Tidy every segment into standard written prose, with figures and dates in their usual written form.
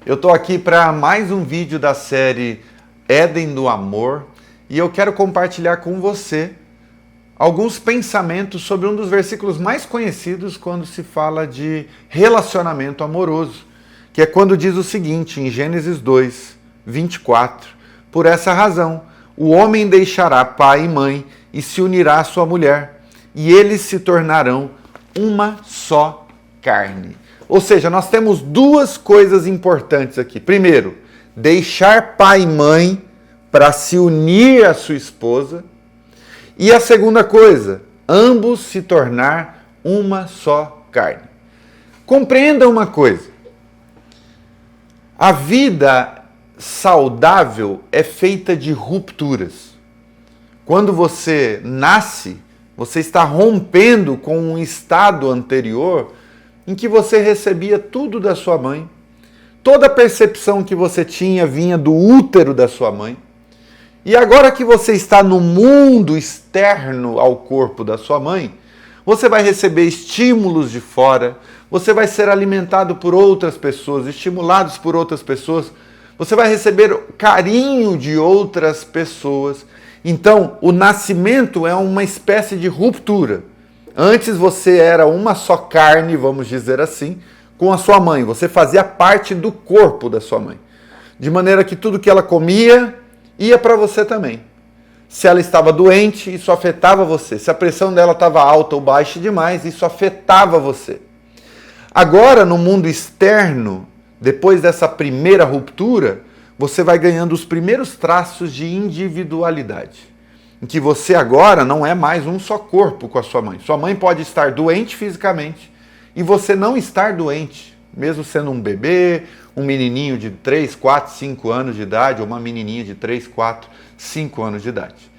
Eu estou aqui para mais um vídeo da série Éden do Amor e eu quero compartilhar com você alguns pensamentos sobre um dos versículos mais conhecidos quando se fala de relacionamento amoroso, que é quando diz o seguinte, em Gênesis 2, 24, por essa razão, o homem deixará pai e mãe e se unirá à sua mulher, e eles se tornarão uma só carne. Ou seja, nós temos duas coisas importantes aqui. Primeiro, deixar pai e mãe para se unir à sua esposa. E a segunda coisa, ambos se tornar uma só carne. Compreenda uma coisa. A vida saudável é feita de rupturas. Quando você nasce, você está rompendo com um estado anterior em que você recebia tudo da sua mãe. Toda a percepção que você tinha vinha do útero da sua mãe. E agora que você está no mundo externo ao corpo da sua mãe, você vai receber estímulos de fora, você vai ser alimentado por outras pessoas, estimulados por outras pessoas, você vai receber carinho de outras pessoas. Então, o nascimento é uma espécie de ruptura. Antes você era uma só carne, vamos dizer assim, com a sua mãe. Você fazia parte do corpo da sua mãe. De maneira que tudo que ela comia ia para você também. Se ela estava doente, isso afetava você. Se a pressão dela estava alta ou baixa demais, isso afetava você. Agora, no mundo externo, depois dessa primeira ruptura, você vai ganhando os primeiros traços de individualidade. Em que você agora não é mais um só corpo com a sua mãe. Sua mãe pode estar doente fisicamente e você não estar doente, mesmo sendo um bebê, um menininho de 3, 4, 5 anos de idade ou uma menininha de 3, 4, 5 anos de idade.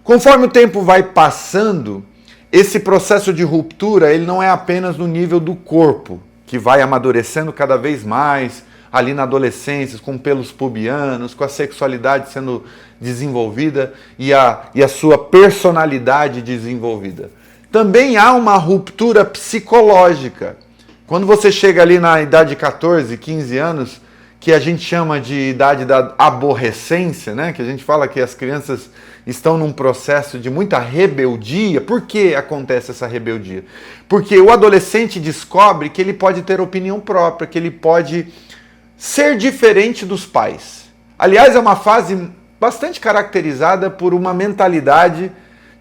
Conforme o tempo vai passando, esse processo de ruptura ele não é apenas no nível do corpo, que vai amadurecendo cada vez mais, ali na adolescência, com pelos pubianos, com a sexualidade sendo desenvolvida e a sua personalidade desenvolvida. Também há uma ruptura psicológica. Quando você chega ali na idade de 14, 15 anos, que a gente chama de idade da aborrecência, né? Que a gente fala que as crianças estão num processo de muita rebeldia. Por que acontece essa rebeldia? Porque o adolescente descobre que ele pode ter opinião própria, que ele pode ser diferente dos pais. Aliás, é uma fase bastante caracterizada por uma mentalidade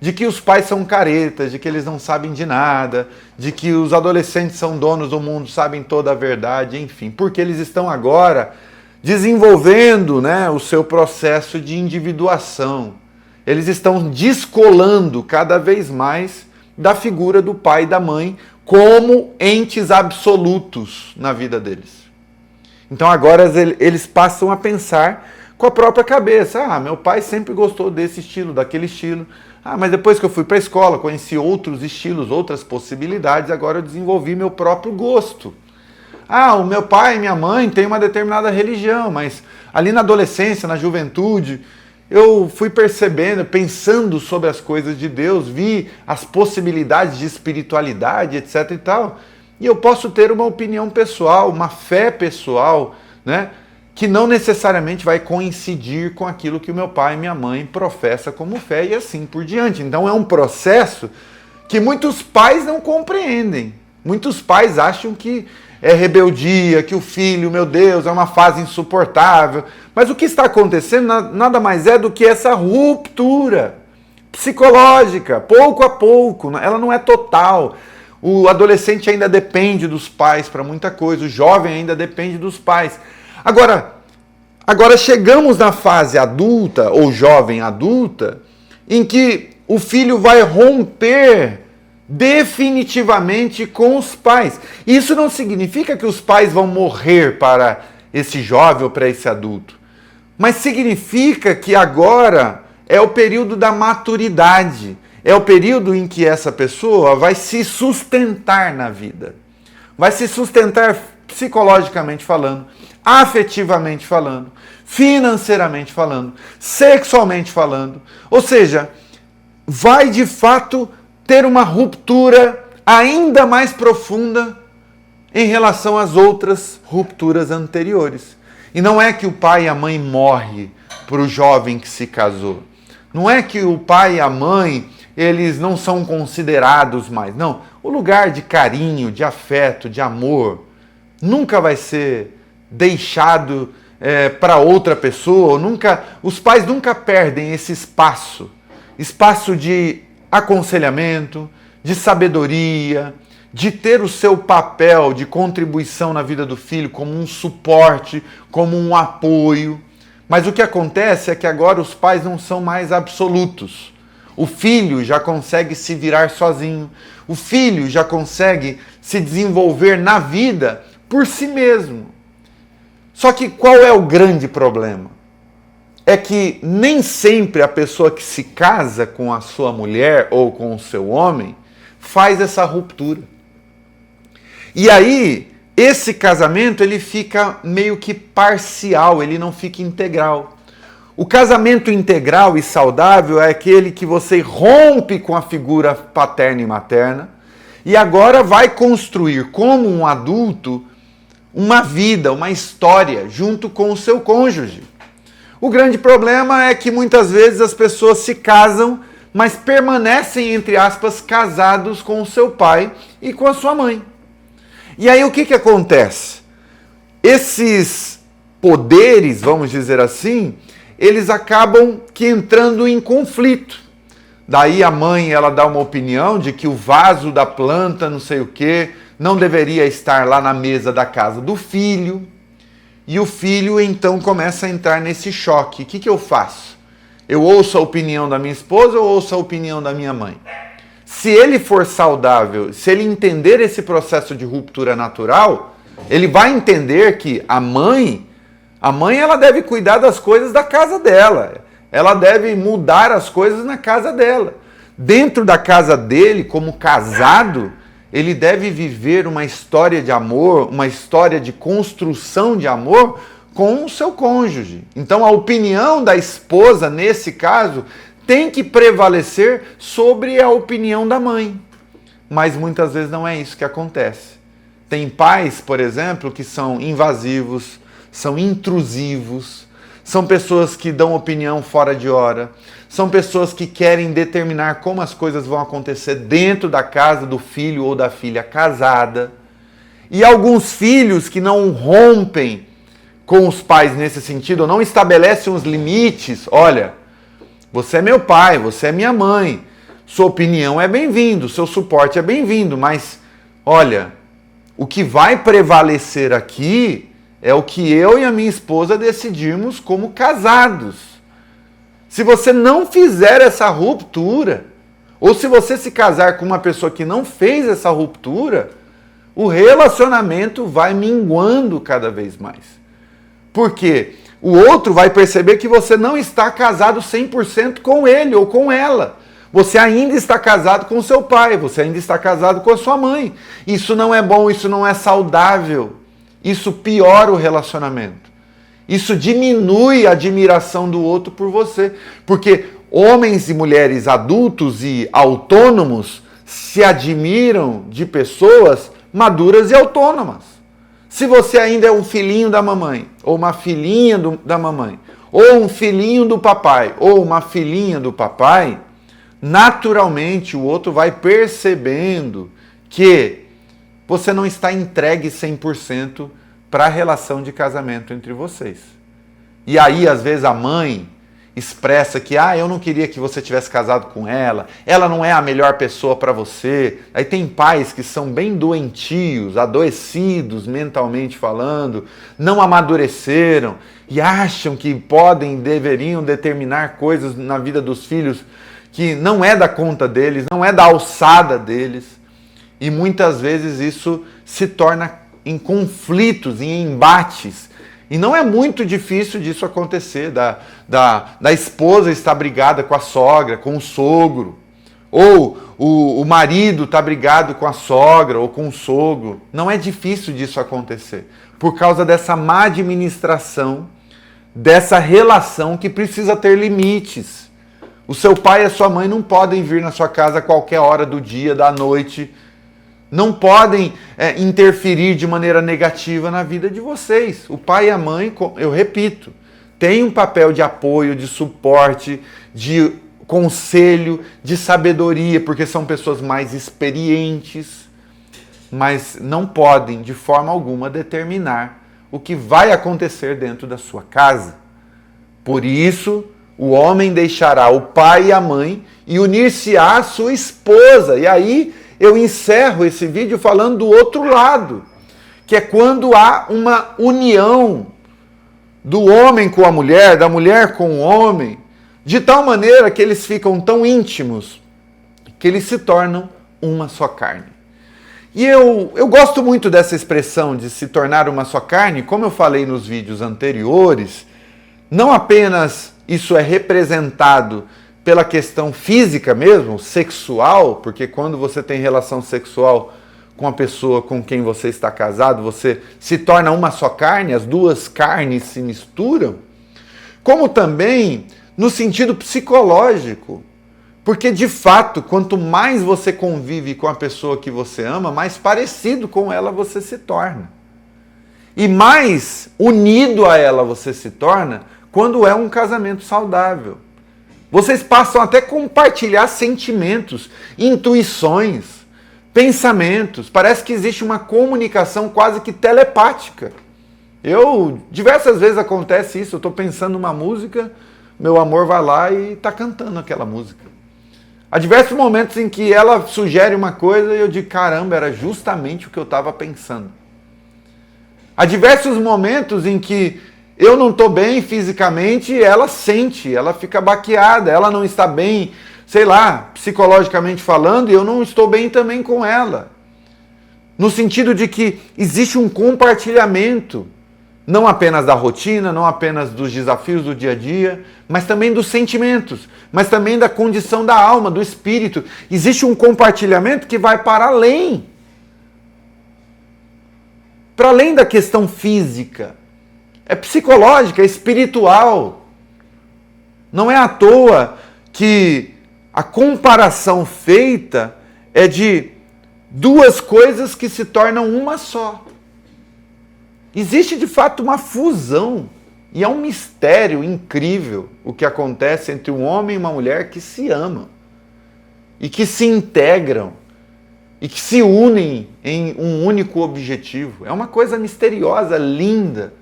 de que os pais são caretas, de que eles não sabem de nada, de que os adolescentes são donos do mundo, sabem toda a verdade, enfim, porque eles estão agora desenvolvendo, né, o seu processo de individuação. Eles estão descolando cada vez mais da figura do pai e da mãe como entes absolutos na vida deles. Então agora eles passam a pensar com a própria cabeça. Ah, meu pai sempre gostou desse estilo, daquele estilo. Ah, mas depois que eu fui para a escola, conheci outros estilos, outras possibilidades, agora eu desenvolvi meu próprio gosto. Ah, o meu pai e minha mãe têm uma determinada religião, mas ali na adolescência, na juventude, eu fui percebendo, pensando sobre as coisas de Deus, vi as possibilidades de espiritualidade, etc e tal. E eu posso ter uma opinião pessoal, uma fé pessoal, né, que não necessariamente vai coincidir com aquilo que o meu pai e minha mãe professam como fé e assim por diante. Então é um processo que muitos pais não compreendem. Muitos pais acham que é rebeldia, que o filho, meu Deus, é uma fase insuportável. Mas o que está acontecendo nada mais é do que essa ruptura psicológica, pouco a pouco. Ela não é total. O adolescente ainda depende dos pais para muita coisa, o jovem ainda depende dos pais. Agora chegamos na fase adulta, ou jovem adulta, em que o filho vai romper definitivamente com os pais. Isso não significa que os pais vão morrer para esse jovem ou para esse adulto, mas significa que agora é o período da maturidade. É o período em que essa pessoa vai se sustentar na vida. Vai se sustentar psicologicamente falando, afetivamente falando, financeiramente falando, sexualmente falando. Ou seja, vai de fato ter uma ruptura ainda mais profunda em relação às outras rupturas anteriores. E não é que o pai e a mãe morrem para o jovem que se casou. Não é que o pai e a mãe, eles não são considerados mais. Não, o lugar de carinho, de afeto, de amor, nunca vai ser deixado para outra pessoa. Os pais nunca perdem esse espaço de aconselhamento, de sabedoria, de ter o seu papel de contribuição na vida do filho como um suporte, como um apoio. Mas o que acontece é que agora os pais não são mais absolutos. O filho já consegue se virar sozinho. O filho já consegue se desenvolver na vida por si mesmo. Só que qual é o grande problema? É que nem sempre a pessoa que se casa com a sua mulher ou com o seu homem faz essa ruptura. E aí, esse casamento ele fica meio que parcial, ele não fica integral. O casamento integral e saudável é aquele que você rompe com a figura paterna e materna e agora vai construir como um adulto uma vida, uma história junto com o seu cônjuge. O grande problema é que muitas vezes as pessoas se casam, mas permanecem, entre aspas, casados com o seu pai e com a sua mãe. E aí o que acontece? Esses poderes, vamos dizer assim, eles acabam que entrando em conflito. Daí a mãe ela dá uma opinião de que o vaso da planta, não sei o quê, não deveria estar lá na mesa da casa do filho. E o filho então começa a entrar nesse choque. O que eu faço? Eu ouço a opinião da minha esposa ou ouço a opinião da minha mãe? Se ele for saudável, se ele entender esse processo de ruptura natural, ele vai entender que a mãe ela deve cuidar das coisas da casa dela. Ela deve mudar as coisas na casa dela. Dentro da casa dele, como casado, ele deve viver uma história de amor, uma história de construção de amor com o seu cônjuge. Então a opinião da esposa, nesse caso, tem que prevalecer sobre a opinião da mãe. Mas muitas vezes não é isso que acontece. Tem pais, por exemplo, que são invasivos, são intrusivos, são pessoas que dão opinião fora de hora, são pessoas que querem determinar como as coisas vão acontecer dentro da casa do filho ou da filha casada. E alguns filhos que não rompem com os pais nesse sentido, ou não estabelecem os limites. Olha, você é meu pai, você é minha mãe, sua opinião é bem-vindo, seu suporte é bem-vindo, mas olha, o que vai prevalecer aqui é o que eu e a minha esposa decidimos como casados. Se você não fizer essa ruptura, ou se você se casar com uma pessoa que não fez essa ruptura, o relacionamento vai minguando cada vez mais. Por quê? O outro vai perceber que você não está casado 100% com ele ou com ela. Você ainda está casado com o seu pai, você ainda está casado com a sua mãe. Isso não é bom, isso não é saudável. Isso piora o relacionamento. Isso diminui a admiração do outro por você. Porque homens e mulheres adultos e autônomos se admiram de pessoas maduras e autônomas. Se você ainda é um filhinho da mamãe, ou uma filhinha da mamãe, ou um filhinho do papai, ou uma filhinha do papai, naturalmente o outro vai percebendo que você não está entregue 100% para a relação de casamento entre vocês. E aí, às vezes, a mãe expressa que eu não queria que você tivesse casado com ela não é a melhor pessoa para você. Aí tem pais que são bem doentios, adoecidos mentalmente falando, não amadureceram e acham que deveriam determinar coisas na vida dos filhos que não é da conta deles, não é da alçada deles. E muitas vezes isso se torna em conflitos, em embates. E não é muito difícil disso acontecer, da esposa estar brigada com a sogra, com o sogro, ou o marido estar brigado com a sogra ou com o sogro. Não é difícil disso acontecer, por causa dessa má administração, dessa relação que precisa ter limites. O seu pai e a sua mãe não podem vir na sua casa a qualquer hora do dia, da noite. não podem interferir de maneira negativa na vida de vocês. O pai e a mãe, eu repito, têm um papel de apoio, de suporte, de conselho, de sabedoria, porque são pessoas mais experientes, mas não podem, de forma alguma, determinar o que vai acontecer dentro da sua casa. Por isso, o homem deixará o pai e a mãe e unir-se-á à sua esposa. E aí eu encerro esse vídeo falando do outro lado, que é quando há uma união do homem com a mulher, da mulher com o homem, de tal maneira que eles ficam tão íntimos que eles se tornam uma só carne. E eu gosto muito dessa expressão de se tornar uma só carne, como eu falei nos vídeos anteriores, não apenas isso é representado pela questão física mesmo, sexual, porque quando você tem relação sexual com a pessoa com quem você está casado, você se torna uma só carne, as duas carnes se misturam, como também no sentido psicológico. Porque, de fato, quanto mais você convive com a pessoa que você ama, mais parecido com ela você se torna. E mais unido a ela você se torna quando é um casamento saudável. Vocês passam até a compartilhar sentimentos, intuições, pensamentos. Parece que existe uma comunicação quase que telepática. Diversas vezes acontece isso, eu estou pensando numa música, meu amor vai lá e está cantando aquela música. Há diversos momentos em que ela sugere uma coisa e eu digo, caramba, era justamente o que eu estava pensando. Há diversos momentos em que eu não estou bem fisicamente e ela sente, ela fica baqueada, ela não está bem, sei lá, psicologicamente falando, e eu não estou bem também com ela. No sentido de que existe um compartilhamento, não apenas da rotina, não apenas dos desafios do dia a dia, mas também dos sentimentos, mas também da condição da alma, do espírito. Existe um compartilhamento que vai para além da questão física. É psicológica, é espiritual. Não é à toa que a comparação feita é de duas coisas que se tornam uma só. Existe de fato uma fusão, e é um mistério incrível o que acontece entre um homem e uma mulher que se amam, e que se integram, e que se unem em um único objetivo. É uma coisa misteriosa, linda,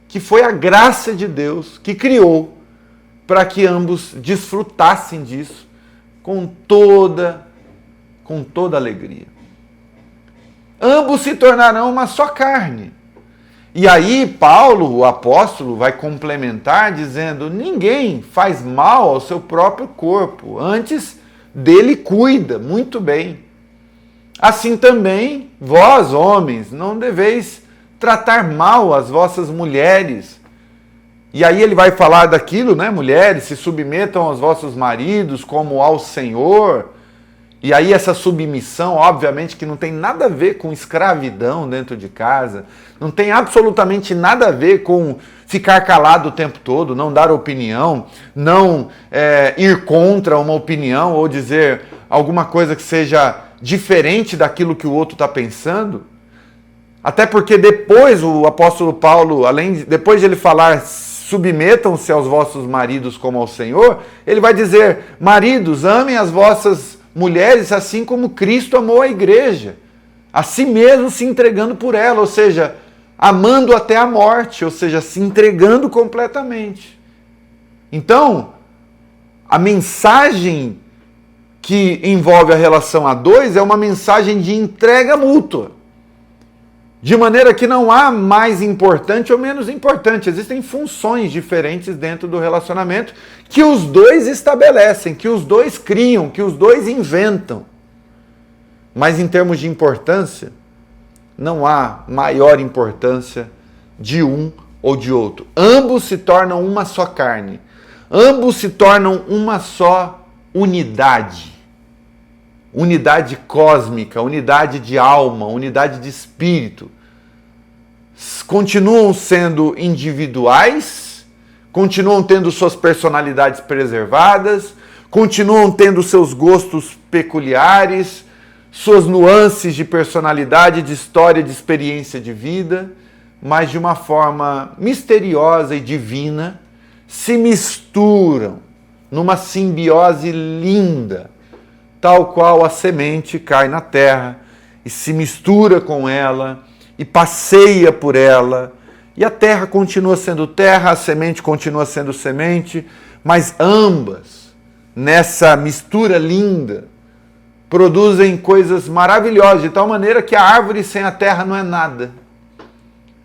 que foi a graça de Deus que criou para que ambos desfrutassem disso com toda alegria. Ambos se tornarão uma só carne. E aí Paulo, o apóstolo, vai complementar dizendo, ninguém faz mal ao seu próprio corpo, antes dele cuida muito bem. Assim também, vós, homens, não deveis tratar mal as vossas mulheres. E aí ele vai falar daquilo, né? Mulheres, se submetam aos vossos maridos como ao Senhor. E aí essa submissão, obviamente, que não tem nada a ver com escravidão dentro de casa, não tem absolutamente nada a ver com ficar calado o tempo todo, não dar opinião, não ir contra uma opinião ou dizer alguma coisa que seja diferente daquilo que o outro está pensando. Até porque depois o apóstolo Paulo, depois de ele falar submetam-se aos vossos maridos como ao Senhor, ele vai dizer, maridos, amem as vossas mulheres assim como Cristo amou a igreja, a si mesmo se entregando por ela, ou seja, amando até a morte, ou seja, se entregando completamente. Então, a mensagem que envolve a relação a dois é uma mensagem de entrega mútua. De maneira que não há mais importante ou menos importante. Existem funções diferentes dentro do relacionamento que os dois estabelecem, que os dois criam, que os dois inventam. Mas em termos de importância, não há maior importância de um ou de outro. Ambos se tornam uma só carne. Ambos se tornam uma só unidade. Unidade cósmica, unidade de alma, unidade de espírito. Continuam sendo individuais, continuam tendo suas personalidades preservadas, continuam tendo seus gostos peculiares, suas nuances de personalidade, de história, de experiência de vida, mas de uma forma misteriosa e divina, se misturam numa simbiose linda, tal qual a semente cai na terra e se mistura com ela e passeia por ela, e a terra continua sendo terra, a semente continua sendo semente, mas ambas, nessa mistura linda, produzem coisas maravilhosas, de tal maneira que a árvore sem a terra não é nada.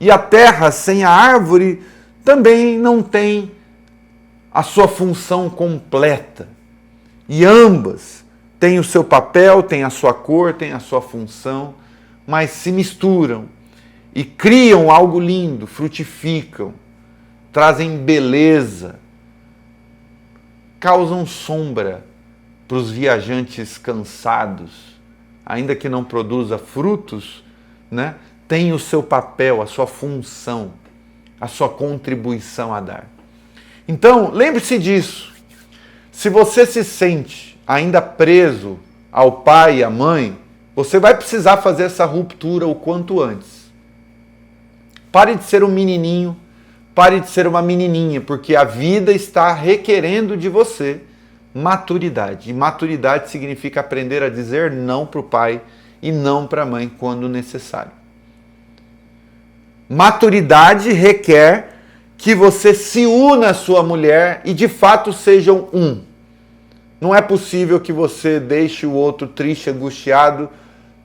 E a terra sem a árvore também não tem a sua função completa. E ambas têm o seu papel, têm a sua cor, têm a sua função, mas se misturam e criam algo lindo, frutificam, trazem beleza, causam sombra para os viajantes cansados, ainda que não produza frutos, né? Tem o seu papel, a sua função, a sua contribuição a dar. Então, lembre-se disso. Se você se sente ainda preso ao pai e à mãe, você vai precisar fazer essa ruptura o quanto antes. Pare de ser um menininho, pare de ser uma menininha, porque a vida está requerendo de você maturidade. E maturidade significa aprender a dizer não para o pai e não para a mãe quando necessário. Maturidade requer que você se una à sua mulher e de fato sejam um. Não é possível que você deixe o outro triste, angustiado,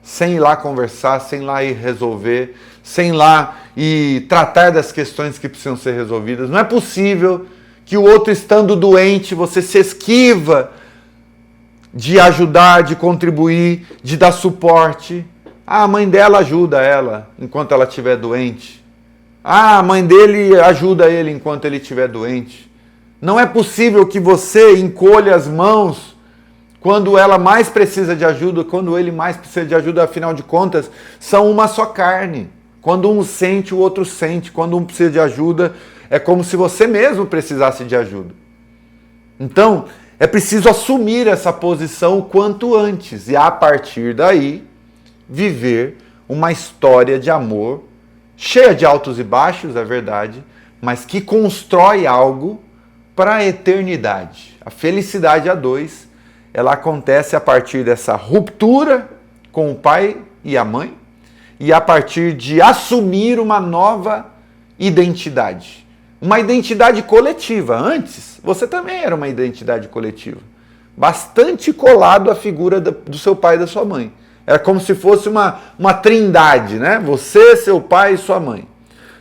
sem ir lá conversar, sem ir lá ir resolver, sem ir lá e tratar das questões que precisam ser resolvidas. Não é possível que o outro estando doente, você se esquiva de ajudar, de contribuir, de dar suporte. Ah, a mãe dela ajuda ela enquanto ela estiver doente. Ah, a mãe dele ajuda ele enquanto ele estiver doente. Não é possível que você encolha as mãos quando ela mais precisa de ajuda, quando ele mais precisa de ajuda, afinal de contas, são uma só carne. Quando um sente, o outro sente. Quando um precisa de ajuda, é como se você mesmo precisasse de ajuda. Então, é preciso assumir essa posição o quanto antes. E a partir daí, viver uma história de amor, cheia de altos e baixos, é verdade, mas que constrói algo para a eternidade. A felicidade a dois, ela acontece a partir dessa ruptura com o pai e a mãe e a partir de assumir uma nova identidade. Uma identidade coletiva. Antes, você também era uma identidade coletiva. Bastante colado à figura do seu pai e da sua mãe. Era como se fosse uma trindade, né? Você, seu pai e sua mãe.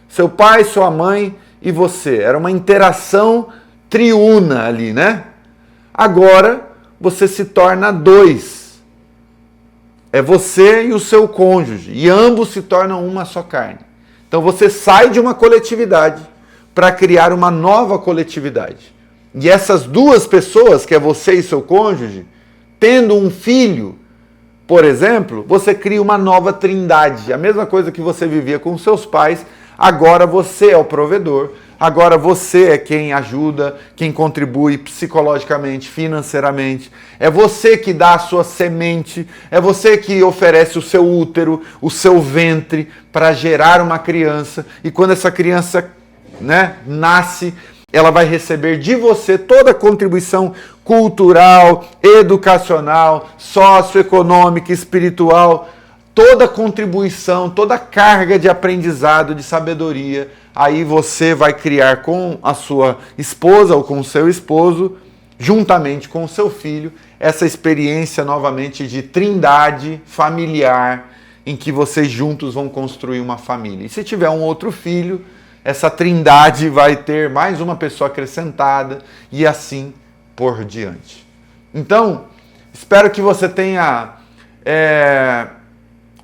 Seu pai, sua mãe e você. Era uma interação triuna ali, né? Agora, você se torna dois. É você e o seu cônjuge. E ambos se tornam uma só carne. Então, você sai de uma coletividade para criar uma nova coletividade. E essas duas pessoas, que é você e seu cônjuge, tendo um filho, por exemplo, você cria uma nova trindade. A mesma coisa que você vivia com seus pais, agora você é o provedor, agora você é quem ajuda, quem contribui psicologicamente, financeiramente. É você que dá a sua semente, é você que oferece o seu útero, o seu ventre para gerar uma criança. E quando essa criança, né, nasce, ela vai receber de você toda a contribuição cultural, educacional, socioeconômica, espiritual, toda a contribuição, toda a carga de aprendizado, de sabedoria. Aí você vai criar com a sua esposa ou com o seu esposo, juntamente com o seu filho, essa experiência novamente de trindade familiar, em que vocês juntos vão construir uma família. E se tiver um outro filho, essa trindade vai ter mais uma pessoa acrescentada e assim por diante. Então, espero que você tenha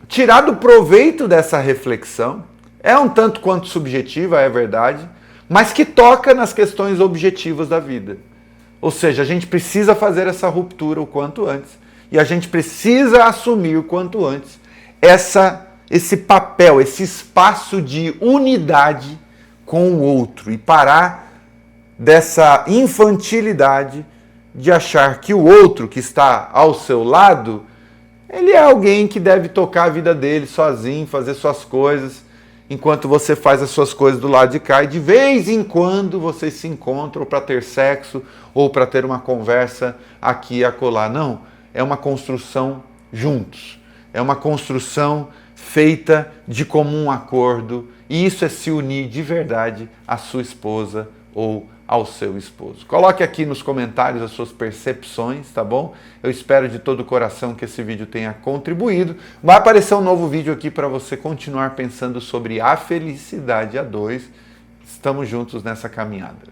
tirado proveito dessa reflexão. É um tanto quanto subjetiva, é verdade, mas que toca nas questões objetivas da vida. Ou seja, a gente precisa fazer essa ruptura o quanto antes e a gente precisa assumir o quanto antes esse papel, esse espaço de unidade com o outro e parar dessa infantilidade de achar que o outro que está ao seu lado Ele é alguém que deve tocar a vida dele sozinho, fazer suas coisas, enquanto você faz as suas coisas do lado de cá, e de vez em quando vocês se encontram para ter sexo ou para ter uma conversa aqui e acolá. Não, é uma construção juntos. É uma construção feita de comum acordo, e isso é se unir de verdade à sua esposa ou ao seu esposo. Coloque aqui nos comentários as suas percepções, tá bom? Eu espero de todo o coração que esse vídeo tenha contribuído. Vai aparecer um novo vídeo aqui para você continuar pensando sobre a felicidade a dois. Estamos juntos nessa caminhada.